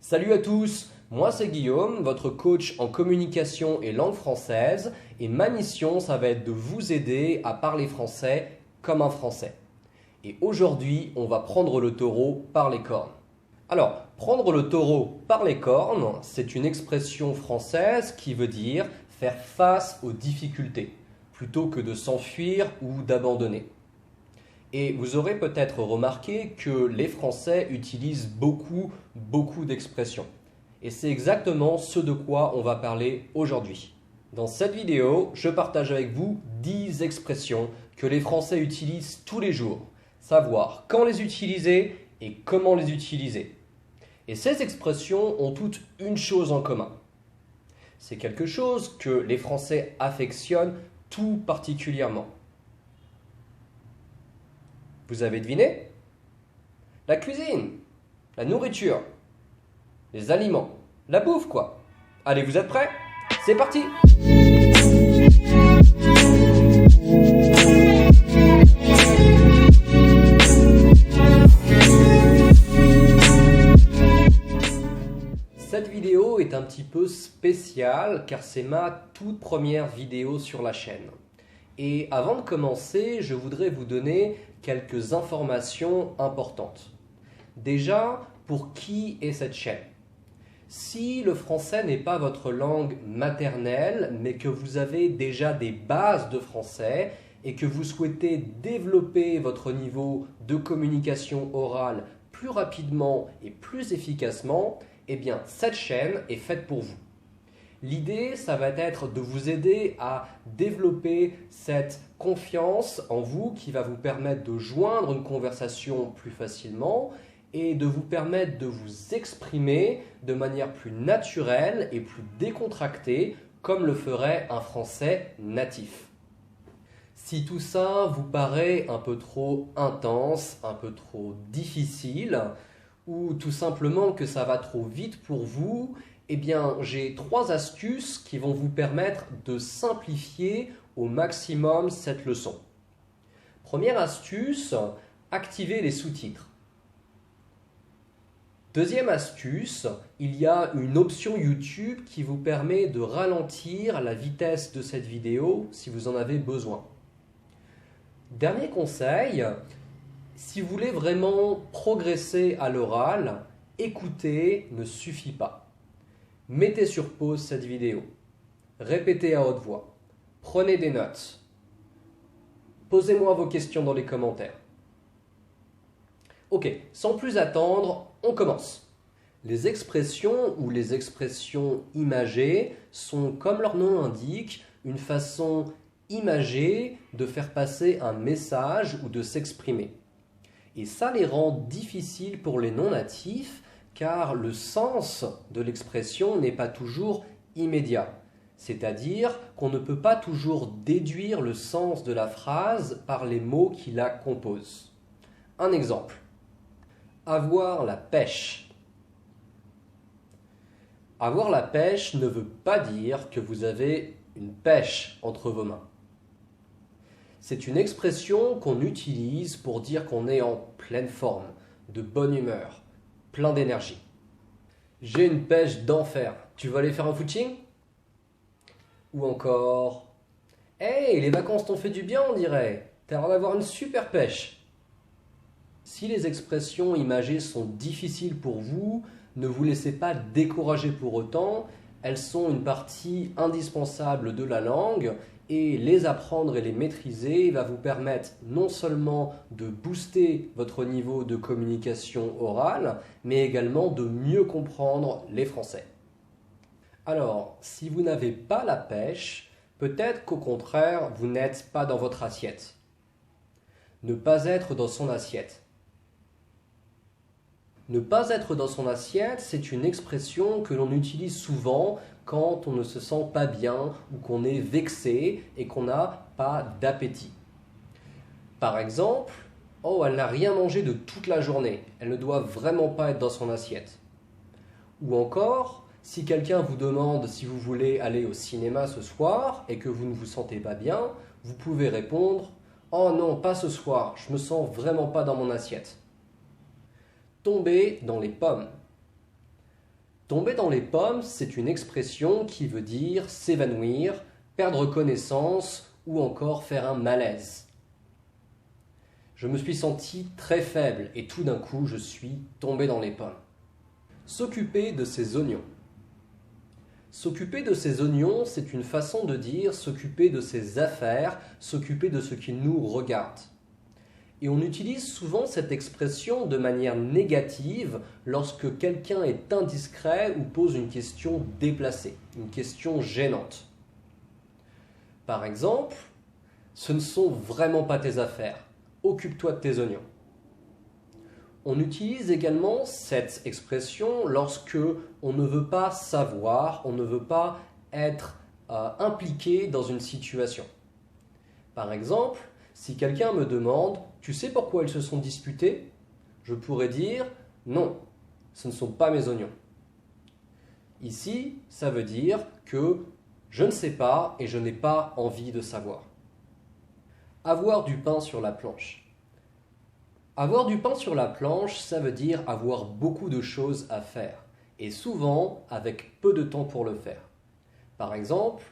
Salut à tous, moi c'est Guillaume, votre coach en communication et langue française, et ma mission ça va être de vous aider à parler français comme un Français. Et aujourd'hui, on va prendre le taureau par les cornes. Alors, prendre le taureau par les cornes, c'est une expression française qui veut dire faire face aux difficultés, plutôt que de s'enfuir ou d'abandonner. Et vous aurez peut-être remarqué que les Français utilisent beaucoup d'expressions. Et c'est exactement ce de quoi on va parler aujourd'hui. Dans cette vidéo, je partage avec vous 10 expressions que les Français utilisent tous les jours. Savoir quand les utiliser et comment les utiliser. Et ces expressions ont toutes une chose en commun. C'est quelque chose que les Français affectionnent tout particulièrement. Vous avez deviné? La cuisine, la nourriture, les aliments, la bouffe quoi. Allez, vous êtes prêts? C'est parti! Cette vidéo est un petit peu spéciale car c'est ma toute première vidéo sur la chaîne. Et avant de commencer, je voudrais vous donner quelques informations importantes. Déjà, pour qui est cette chaîne? Si le français n'est pas votre langue maternelle, mais que vous avez déjà des bases de français et que vous souhaitez développer votre niveau de communication orale plus rapidement et plus efficacement, eh bien cette chaîne est faite pour vous. L'idée, ça va être de vous aider à développer cette confiance en vous qui va vous permettre de joindre une conversation plus facilement et de vous permettre de vous exprimer de manière plus naturelle et plus décontractée comme le ferait un français natif. Si tout ça vous paraît un peu trop intense, un peu trop difficile ou tout simplement que ça va trop vite pour vous, eh bien, j'ai 3 astuces qui vont vous permettre de simplifier au maximum cette leçon. Première astuce, activez les sous-titres. Deuxième astuce, il y a une option YouTube qui vous permet de ralentir la vitesse de cette vidéo si vous en avez besoin. Dernier conseil, si vous voulez vraiment progresser à l'oral, écouter ne suffit pas. Mettez sur pause cette vidéo, répétez à haute voix, prenez des notes, posez-moi vos questions dans les commentaires. Ok, sans plus attendre, on commence. Les expressions ou les expressions imagées sont, comme leur nom l'indique, une façon imagée de faire passer un message ou de s'exprimer. Et ça les rend difficiles pour les non-natifs car le sens de l'expression n'est pas toujours immédiat. C'est-à-dire qu'on ne peut pas toujours déduire le sens de la phrase par les mots qui la composent. Un exemple. Avoir la pêche. Avoir la pêche ne veut pas dire que vous avez une pêche entre vos mains. C'est une expression qu'on utilise pour dire qu'on est en pleine forme, de bonne humeur, plein d'énergie. J'ai une pêche d'enfer. Tu vas aller faire un footing? Ou encore, hey, les vacances t'ont fait du bien, on dirait. T'as l'air d'avoir une super pêche. Si les expressions imagées sont difficiles pour vous, ne vous laissez pas décourager pour autant. Elles sont une partie indispensable de la langue et les apprendre et les maîtriser va vous permettre non seulement de booster votre niveau de communication orale, mais également de mieux comprendre les Français. Alors, si vous n'avez pas la pêche, peut-être qu'au contraire, vous n'êtes pas dans votre assiette. Ne pas être dans son assiette. Ne pas être dans son assiette, c'est une expression que l'on utilise souvent quand on ne se sent pas bien ou qu'on est vexé et qu'on n'a pas d'appétit. Par exemple, « Oh, elle n'a rien mangé de toute la journée, elle ne doit vraiment pas être dans son assiette. » Ou encore, si quelqu'un vous demande si vous voulez aller au cinéma ce soir et que vous ne vous sentez pas bien, vous pouvez répondre « Oh non, pas ce soir, je me sens vraiment pas dans mon assiette. » Tomber dans les pommes. Tomber dans les pommes, c'est une expression qui veut dire s'évanouir, perdre connaissance ou encore faire un malaise. Je me suis senti très faible et tout d'un coup je suis tombé dans les pommes. S'occuper de ses oignons. S'occuper de ses oignons, c'est une façon de dire s'occuper de ses affaires, s'occuper de ce qui nous regarde. Et on utilise souvent cette expression de manière négative lorsque quelqu'un est indiscret ou pose une question déplacée, une question gênante. Par exemple, ce ne sont vraiment pas tes affaires, occupe-toi de tes oignons. On utilise également cette expression lorsque on ne veut pas savoir, on ne veut pas être impliqué dans une situation. Par exemple, si quelqu'un me demande « Tu sais pourquoi ils se sont disputés ?» je pourrais dire « Non, ce ne sont pas mes oignons. » Ici, ça veut dire que je ne sais pas et je n'ai pas envie de savoir. Avoir du pain sur la planche. Avoir du pain sur la planche, ça veut dire avoir beaucoup de choses à faire et souvent avec peu de temps pour le faire. Par exemple,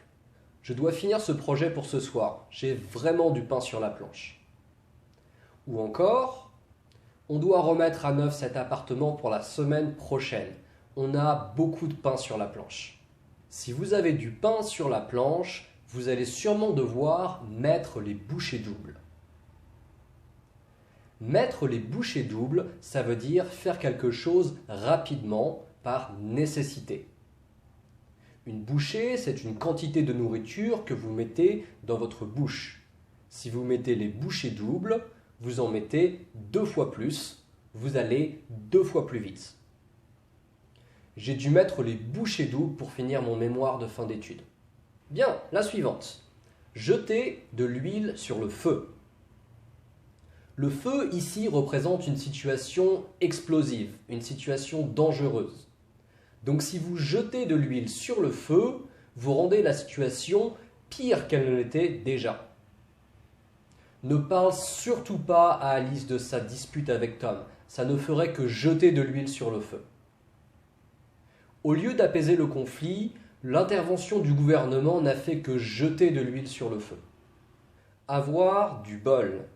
je dois finir ce projet pour ce soir, j'ai vraiment du pain sur la planche. Ou encore, on doit remettre à neuf cet appartement pour la semaine prochaine. On a beaucoup de pain sur la planche. Si vous avez du pain sur la planche, vous allez sûrement devoir mettre les bouchées doubles. Mettre les bouchées doubles, ça veut dire faire quelque chose rapidement par nécessité. Une bouchée, c'est une quantité de nourriture que vous mettez dans votre bouche. Si vous mettez les bouchées doubles, vous en mettez 2 fois plus, vous allez 2 fois plus vite. J'ai dû mettre les bouchées doubles pour finir mon mémoire de fin d'études. Bien, la suivante. Jeter de l'huile sur le feu. Le feu ici représente une situation explosive, une situation dangereuse. Donc si vous jetez de l'huile sur le feu, vous rendez la situation pire qu'elle ne l'était déjà. Ne parle surtout pas à Alice de sa dispute avec Tom, ça ne ferait que jeter de l'huile sur le feu. Au lieu d'apaiser le conflit, l'intervention du gouvernement n'a fait que jeter de l'huile sur le feu. Avoir du bol.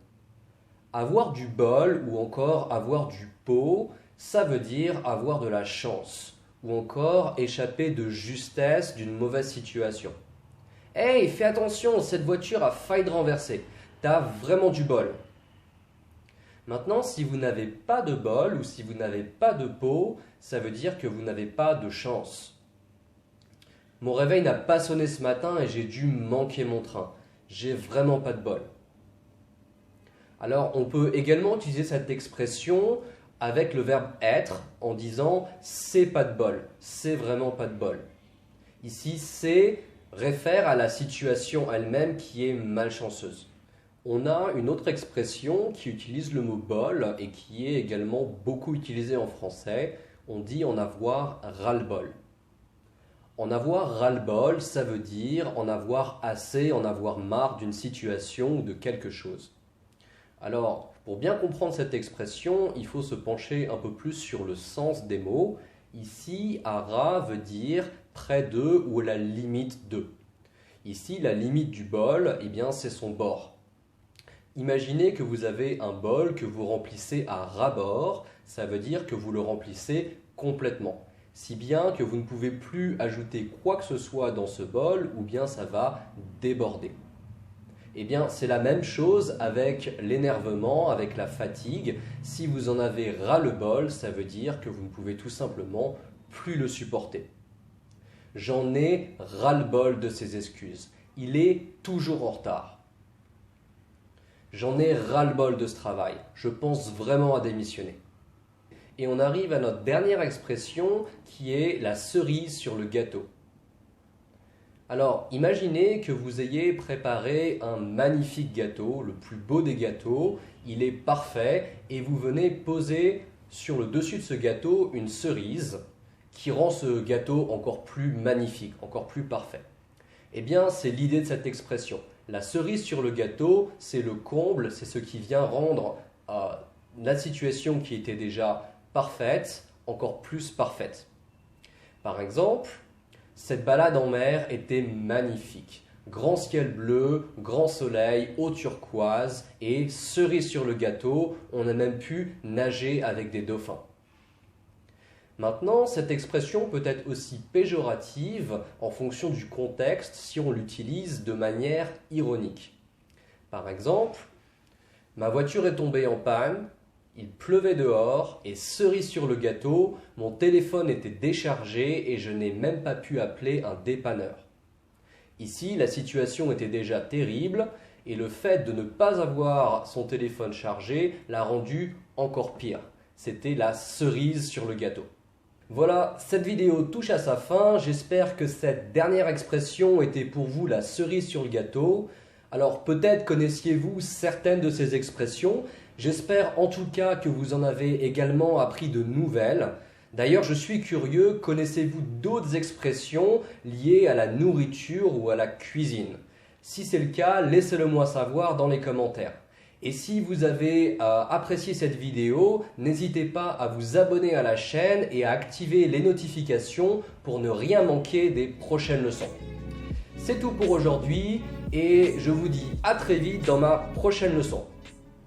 Avoir du bol ou encore avoir du pot, ça veut dire avoir de la chance ou encore échapper de justesse d'une mauvaise situation. Hey, fais attention, cette voiture a failli te renverser. T'as vraiment du bol. Maintenant, si vous n'avez pas de bol ou si vous n'avez pas de pot, ça veut dire que vous n'avez pas de chance. Mon réveil n'a pas sonné ce matin et j'ai dû manquer mon train. J'ai vraiment pas de bol. Alors, on peut également utiliser cette expression avec le verbe être en disant c'est pas de bol, c'est vraiment pas de bol. Ici, c'est réfère à la situation elle-même qui est malchanceuse. On a une autre expression qui utilise le mot bol et qui est également beaucoup utilisée en français. On dit en avoir ras-le-bol. En avoir ras-le-bol, ça veut dire en avoir assez, en avoir marre d'une situation ou de quelque chose. Alors, pour bien comprendre cette expression, il faut se pencher un peu plus sur le sens des mots. Ici, ara veut dire près de ou à la limite de. Ici, la limite du bol, eh bien, c'est son bord. Imaginez que vous avez un bol que vous remplissez à ras-bord, ça veut dire que vous le remplissez complètement. Si bien que vous ne pouvez plus ajouter quoi que ce soit dans ce bol ou bien ça va déborder. Eh bien, c'est la même chose avec l'énervement, avec la fatigue. Si vous en avez ras-le-bol, ça veut dire que vous ne pouvez tout simplement plus le supporter. J'en ai ras-le-bol de ses excuses. Il est toujours en retard. J'en ai ras-le-bol de ce travail. Je pense vraiment à démissionner. Et on arrive à notre dernière expression qui est la cerise sur le gâteau. Alors, imaginez que vous ayez préparé un magnifique gâteau, le plus beau des gâteaux, il est parfait et vous venez poser sur le dessus de ce gâteau une cerise qui rend ce gâteau encore plus magnifique, encore plus parfait. Eh bien, c'est l'idée de cette expression. La cerise sur le gâteau, c'est le comble, c'est ce qui vient rendre la situation qui était déjà parfaite, encore plus parfaite. Par exemple, cette balade en mer était magnifique. Grand ciel bleu, grand soleil, eau turquoise et cerise sur le gâteau, on a même pu nager avec des dauphins. Maintenant, cette expression peut être aussi péjorative en fonction du contexte si on l'utilise de manière ironique. Par exemple, ma voiture est tombée en panne, il pleuvait dehors et cerise sur le gâteau, mon téléphone était déchargé et je n'ai même pas pu appeler un dépanneur. Ici, la situation était déjà terrible et le fait de ne pas avoir son téléphone chargé l'a rendu encore pire. C'était la cerise sur le gâteau. Voilà, cette vidéo touche à sa fin. J'espère que cette dernière expression était pour vous la cerise sur le gâteau. Alors peut-être connaissiez-vous certaines de ces expressions. J'espère en tout cas que vous en avez également appris de nouvelles. D'ailleurs, je suis curieux, connaissez-vous d'autres expressions liées à la nourriture ou à la cuisine? Si c'est le cas, laissez-le moi savoir dans les commentaires. Et si vous avez apprécié cette vidéo, n'hésitez pas à vous abonner à la chaîne et à activer les notifications pour ne rien manquer des prochaines leçons. C'est tout pour aujourd'hui et je vous dis à très vite dans ma prochaine leçon.